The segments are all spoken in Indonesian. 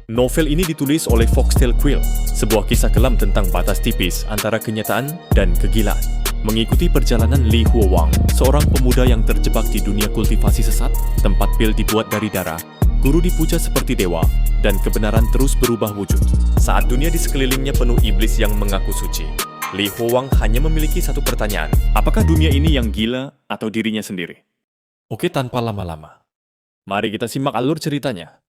Novel ini ditulis oleh Foxtail Quill, sebuah kisah kelam tentang batas tipis antara kenyataan dan kegilaan. Mengikuti perjalanan Li Huowang, seorang pemuda yang terjebak di dunia kultivasi sesat, tempat pil dibuat dari darah, guru dipuja seperti dewa, dan kebenaran terus berubah wujud. Saat dunia di sekelilingnya penuh iblis yang mengaku suci, Li Huowang hanya memiliki satu pertanyaan, apakah dunia ini yang gila atau dirinya sendiri? Oke, tanpa lama-lama, mari kita simak alur ceritanya.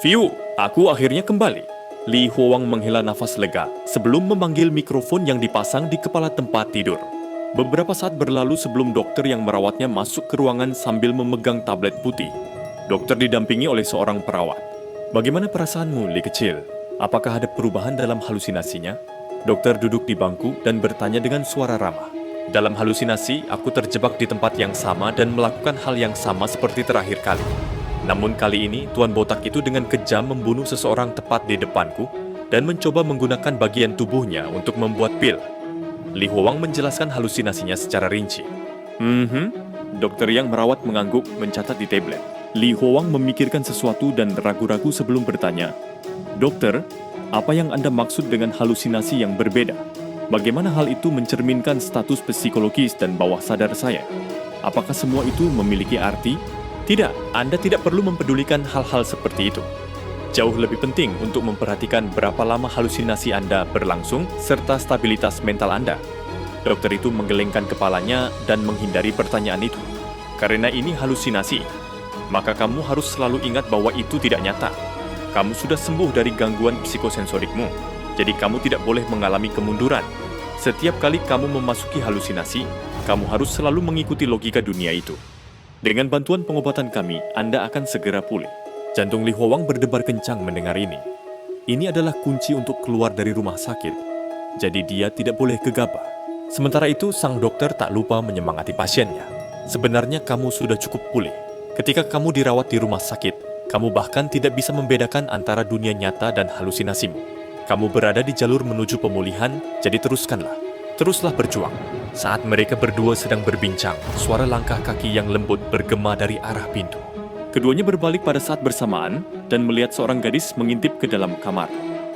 Fiu, aku akhirnya kembali. Li Huowang menghela nafas lega sebelum memanggil mikrofon yang dipasang di kepala tempat tidur. Beberapa saat berlalu sebelum dokter yang merawatnya masuk ke ruangan sambil memegang tablet putih. Dokter didampingi oleh seorang perawat. Bagaimana perasaanmu, Li kecil? Apakah ada perubahan dalam halusinasinya? Dokter duduk di bangku dan bertanya dengan suara ramah. Dalam halusinasi, aku terjebak di tempat yang sama dan melakukan hal yang sama seperti terakhir kali. Namun kali ini, Tuan Botak itu dengan kejam membunuh seseorang tepat di depanku dan mencoba menggunakan bagian tubuhnya untuk membuat pil. Li Huowang menjelaskan halusinasinya secara rinci. Dokter yang merawat mengangguk mencatat di tablet. Li Huowang memikirkan sesuatu dan ragu-ragu sebelum bertanya, "Dokter, apa yang Anda maksud dengan halusinasi yang berbeda? Bagaimana hal itu mencerminkan status psikologis dan bawah sadar saya? Apakah semua itu memiliki arti?" Tidak, Anda tidak perlu mempedulikan hal-hal seperti itu. Jauh lebih penting untuk memperhatikan berapa lama halusinasi Anda berlangsung serta stabilitas mental Anda. Dokter itu menggelengkan kepalanya dan menghindari pertanyaan itu. Karena ini halusinasi, maka kamu harus selalu ingat bahwa itu tidak nyata. Kamu sudah sembuh dari gangguan psikosensorikmu, jadi kamu tidak boleh mengalami kemunduran. Setiap kali kamu memasuki halusinasi, kamu harus selalu mengikuti logika dunia itu. Dengan bantuan pengobatan kami, Anda akan segera pulih. Jantung Li Huowang berdebar kencang mendengar ini. Ini adalah kunci untuk keluar dari rumah sakit. Jadi dia tidak boleh gegabah. Sementara itu, sang dokter tak lupa menyemangati pasiennya. Sebenarnya kamu sudah cukup pulih. Ketika kamu dirawat di rumah sakit, kamu bahkan tidak bisa membedakan antara dunia nyata dan halusinasimu. Kamu berada di jalur menuju pemulihan, jadi teruskanlah. Teruslah berjuang. Saat mereka berdua sedang berbincang, suara langkah kaki yang lembut bergema dari arah pintu. Keduanya berbalik pada saat bersamaan dan melihat seorang gadis mengintip ke dalam kamar.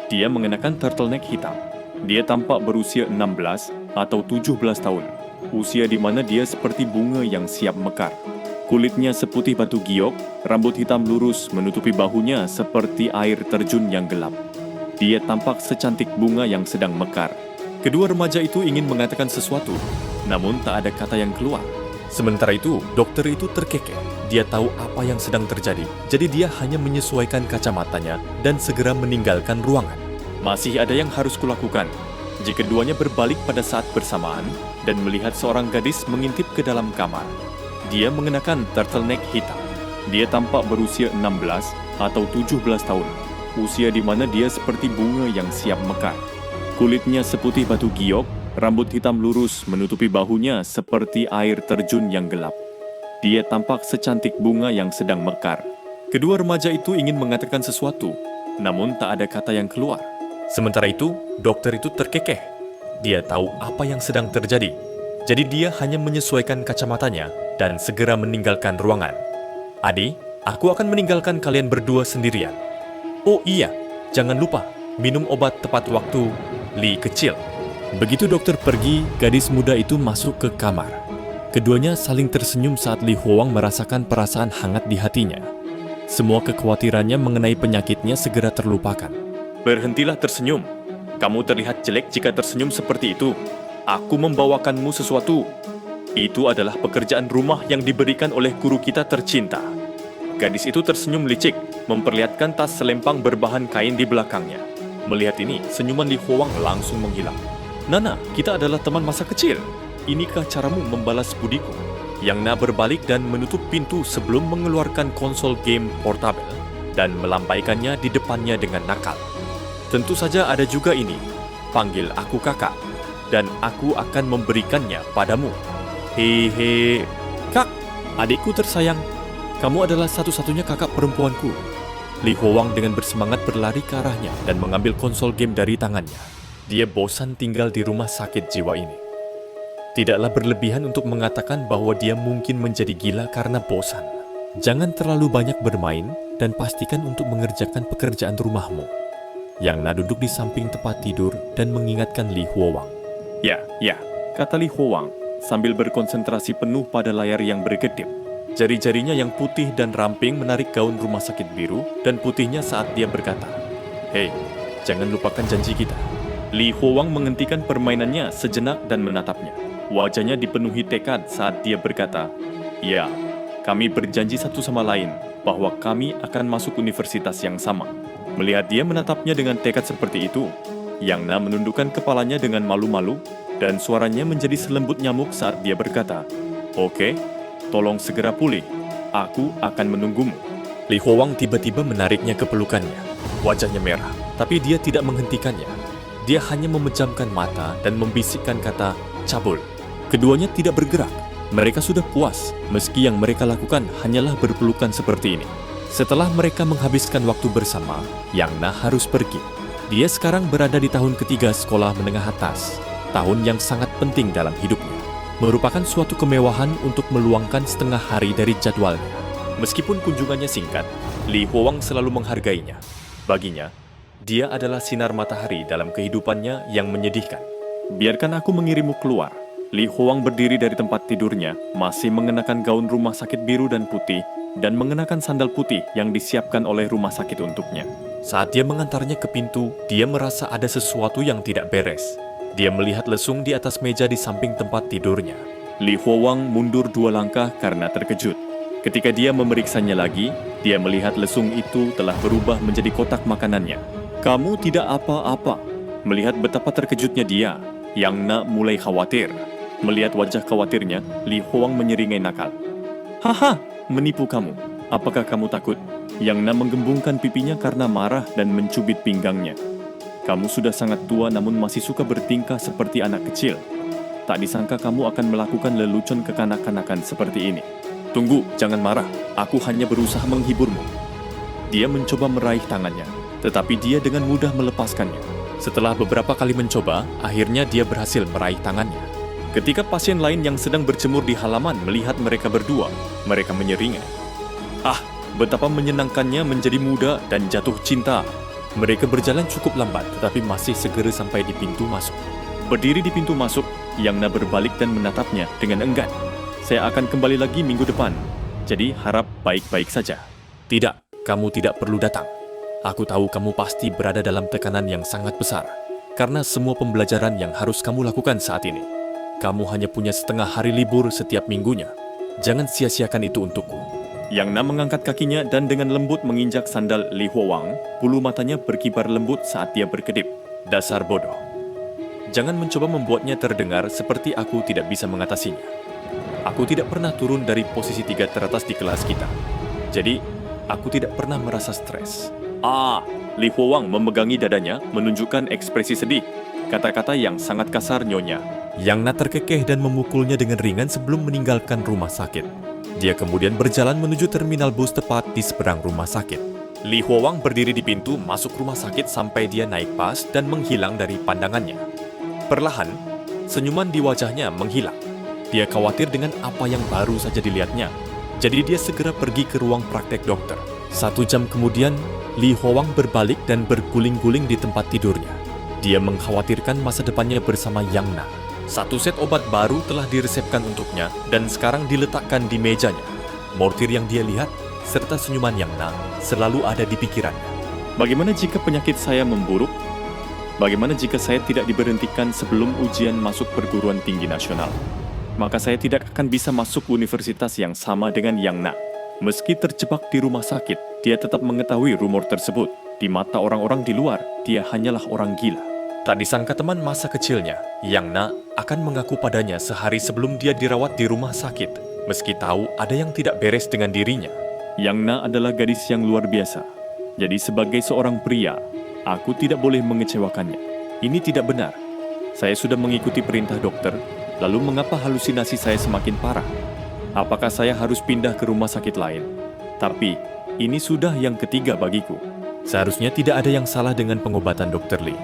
Dia mengenakan turtleneck hitam. Dia tampak berusia 16 atau 17 tahun. Usia di mana dia seperti bunga yang siap mekar. Kulitnya seputih batu giok, rambut hitam lurus menutupi bahunya seperti air terjun yang gelap. Dia tampak secantik bunga yang sedang mekar. Kedua remaja itu ingin mengatakan sesuatu, namun tak ada kata yang keluar. Sementara itu, dokter itu terkekeh. Dia tahu apa yang sedang terjadi, jadi dia hanya menyesuaikan kacamatanya dan segera meninggalkan ruangan. Masih ada yang harus kulakukan. Jika keduanya berbalik pada saat bersamaan dan melihat seorang gadis mengintip ke dalam kamar. Dia mengenakan turtleneck hitam. Dia tampak berusia 16 atau 17 tahun. Usia di mana dia seperti bunga yang siap mekar. Kulitnya seputih batu giok, rambut hitam lurus menutupi bahunya seperti air terjun yang gelap. Dia tampak secantik bunga yang sedang mekar. Kedua remaja itu ingin mengatakan sesuatu, namun tak ada kata yang keluar. Sementara itu, dokter itu terkekeh. Dia tahu apa yang sedang terjadi, jadi dia hanya menyesuaikan kacamatanya dan segera meninggalkan ruangan. "Adi, aku akan meninggalkan kalian berdua sendirian. Oh iya, jangan lupa minum obat tepat waktu, Li kecil." Begitu dokter pergi, gadis muda itu masuk ke kamar. Keduanya saling tersenyum saat Li Huowang merasakan perasaan hangat di hatinya. Semua kekhawatirannya mengenai penyakitnya segera terlupakan. "Berhentilah tersenyum. Kamu terlihat jelek jika tersenyum seperti itu. Aku membawakanmu sesuatu. Itu adalah pekerjaan rumah yang diberikan oleh guru kita tercinta." Gadis itu tersenyum licik, memperlihatkan tas selempang berbahan kain di belakangnya. Melihat ini, senyuman Li Huowang langsung menghilang. "Nana, kita adalah teman masa kecil. Inikah caramu membalas budiku?" Yang Na berbalik dan menutup pintu sebelum mengeluarkan konsol game portable dan melampaikannya di depannya dengan nakal. "Tentu saja ada juga ini. Panggil aku kakak, dan aku akan memberikannya padamu. Hehe. Kak, adikku tersayang, kamu adalah satu-satunya kakak perempuanku." Li Huowang dengan bersemangat berlari ke arahnya dan mengambil konsol game dari tangannya. Dia bosan tinggal di rumah sakit jiwa ini. Tidaklah berlebihan untuk mengatakan bahwa dia mungkin menjadi gila karena bosan. Jangan terlalu banyak bermain dan pastikan untuk mengerjakan pekerjaan rumahmu. Yang Na duduk di samping tempat tidur dan mengingatkan Li Huowang. Ya, kata Li Huowang sambil berkonsentrasi penuh pada layar yang berkedip. Jari-jarinya yang putih dan ramping menarik gaun rumah sakit biru dan putihnya saat dia berkata, "Hei, jangan lupakan janji kita." Li Huowang menghentikan permainannya sejenak dan menatapnya. Wajahnya dipenuhi tekad saat dia berkata, "Ya, kami berjanji satu sama lain bahwa kami akan masuk universitas yang sama." Melihat dia menatapnya dengan tekad seperti itu, Yang Na menundukkan kepalanya dengan malu-malu dan suaranya menjadi selembut nyamuk saat dia berkata, "Oke, tolong segera pulih. Aku akan menunggumu." Li Huowang tiba-tiba menariknya ke pelukannya. Wajahnya merah, tapi dia tidak menghentikannya. Dia hanya memejamkan mata dan membisikkan kata, "Cabul." Keduanya tidak bergerak. Mereka sudah puas, meski yang mereka lakukan hanyalah berpelukan seperti ini. Setelah mereka menghabiskan waktu bersama, Yang Na harus pergi. Dia sekarang berada di tahun ketiga sekolah menengah atas, tahun yang sangat penting dalam hidupnya. Merupakan suatu kemewahan untuk meluangkan setengah hari dari jadwalnya. Meskipun kunjungannya singkat, Li Huowang selalu menghargainya. Baginya, dia adalah sinar matahari dalam kehidupannya yang menyedihkan. "Biarkan aku mengirimmu keluar." Li Huowang berdiri dari tempat tidurnya, masih mengenakan gaun rumah sakit biru dan putih, dan mengenakan sandal putih yang disiapkan oleh rumah sakit untuknya. Saat dia mengantarnya ke pintu, dia merasa ada sesuatu yang tidak beres. Dia melihat lesung di atas meja di samping tempat tidurnya. Li Huowang mundur 2 langkah karena terkejut. Ketika dia memeriksanya lagi, dia melihat lesung itu telah berubah menjadi kotak makanannya. "Kamu tidak apa-apa." Melihat betapa terkejutnya dia, Yang Na mulai khawatir. Melihat wajah khawatirnya, Li Huowang menyeringai nakal. "Haha, menipu kamu. Apakah kamu takut?" Yang Na menggembungkan pipinya karena marah dan mencubit pinggangnya. "Kamu sudah sangat tua namun masih suka bertingkah seperti anak kecil. Tak disangka kamu akan melakukan lelucon kekanak-kanakan seperti ini. Tunggu, jangan marah. Aku hanya berusaha menghiburmu." Dia mencoba meraih tangannya, tetapi dia dengan mudah melepaskannya. Setelah beberapa kali mencoba, akhirnya dia berhasil meraih tangannya. Ketika pasien lain yang sedang berjemur di halaman melihat mereka berdua, mereka menyeringai. "Ah, betapa menyenangkannya menjadi muda dan jatuh cinta." Mereka berjalan cukup lambat, tetapi masih segera sampai di pintu masuk. Berdiri di pintu masuk, Yang Na berbalik dan menatapnya dengan enggan. "Saya akan kembali lagi minggu depan, jadi harap baik-baik saja." "Tidak, kamu tidak perlu datang. Aku tahu kamu pasti berada dalam tekanan yang sangat besar, karena semua pembelajaran yang harus kamu lakukan saat ini. Kamu hanya punya setengah hari libur setiap minggunya. Jangan sia-siakan itu untukku." Yang Na mengangkat kakinya dan dengan lembut menginjak sandal Li Huowang. Bulu matanya berkibar lembut saat dia berkedip. "Dasar bodoh. Jangan mencoba membuatnya terdengar seperti aku tidak bisa mengatasinya. Aku tidak pernah turun dari posisi 3 teratas di kelas kita. Jadi, aku tidak pernah merasa stres." Li Huowang memegangi dadanya menunjukkan ekspresi sedih. Kata-kata yang sangat kasar nyonya. Yang Na terkekeh dan memukulnya dengan ringan sebelum meninggalkan rumah sakit. Dia kemudian berjalan menuju terminal bus tepat di seberang rumah sakit. Li Huowang berdiri di pintu masuk rumah sakit sampai dia naik pas dan menghilang dari pandangannya. Perlahan, senyuman di wajahnya menghilang. Dia khawatir dengan apa yang baru saja dilihatnya. Jadi dia segera pergi ke ruang praktek dokter. 1 jam kemudian, Li Huowang berbalik dan berguling-guling di tempat tidurnya. Dia mengkhawatirkan masa depannya bersama Yang Na. 1 set obat baru telah diresepkan untuknya dan sekarang diletakkan di mejanya. Mortir yang dia lihat, serta senyuman Yang Na, selalu ada di pikirannya. "Bagaimana jika penyakit saya memburuk? Bagaimana jika saya tidak diberhentikan sebelum ujian masuk perguruan tinggi nasional? Maka saya tidak akan bisa masuk universitas yang sama dengan Yang Na." Meski terjebak di rumah sakit, dia tetap mengetahui rumor tersebut. Di mata orang-orang di luar, dia hanyalah orang gila. Tak disangka teman masa kecilnya, Yang Na, akan mengaku padanya sehari sebelum dia dirawat di rumah sakit, meski tahu ada yang tidak beres dengan dirinya. Yang Na adalah gadis yang luar biasa. Jadi sebagai seorang pria, aku tidak boleh mengecewakannya. Ini tidak benar. Saya sudah mengikuti perintah dokter, lalu mengapa halusinasi saya semakin parah? Apakah saya harus pindah ke rumah sakit lain? Tapi, ini sudah yang ketiga bagiku. Seharusnya tidak ada yang salah dengan pengobatan Dr. Lee.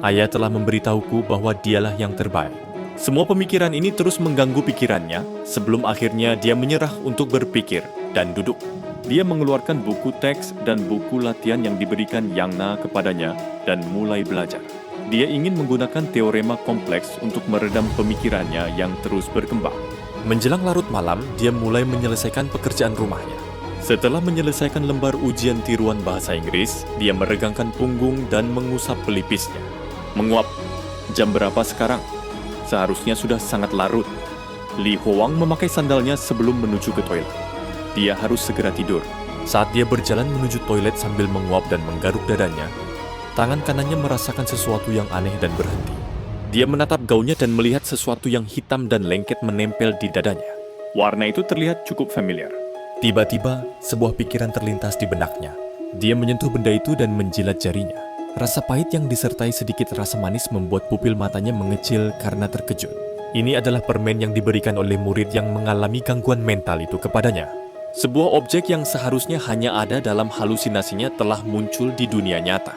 Ayah telah memberitahuku bahwa dialah yang terbaik. Semua pemikiran ini terus mengganggu pikirannya sebelum akhirnya dia menyerah untuk berpikir dan duduk. Dia mengeluarkan buku teks dan buku latihan yang diberikan Yang Na kepadanya dan mulai belajar. Dia ingin menggunakan teorema kompleks untuk meredam pemikirannya yang terus berkembang. Menjelang larut malam, dia mulai menyelesaikan pekerjaan rumahnya. Setelah menyelesaikan lembar ujian tiruan bahasa Inggris, dia meregangkan punggung dan mengusap pelipisnya. Menguap. Jam berapa sekarang? Seharusnya sudah sangat larut. Li Howang memakai sandalnya sebelum menuju ke toilet. Dia harus segera tidur. Saat dia berjalan menuju toilet sambil menguap dan menggaruk dadanya, tangan kanannya merasakan sesuatu yang aneh dan berhenti. Dia menatap gaunnya dan melihat sesuatu yang hitam dan lengket menempel di dadanya. Warna itu terlihat cukup familiar. Tiba-tiba, sebuah pikiran terlintas di benaknya. Dia menyentuh benda itu dan menjilat jarinya. Rasa pahit yang disertai sedikit rasa manis membuat pupil matanya mengecil karena terkejut. Ini adalah permen yang diberikan oleh murid yang mengalami gangguan mental itu kepadanya. Sebuah objek yang seharusnya hanya ada dalam halusinasinya telah muncul di dunia nyata.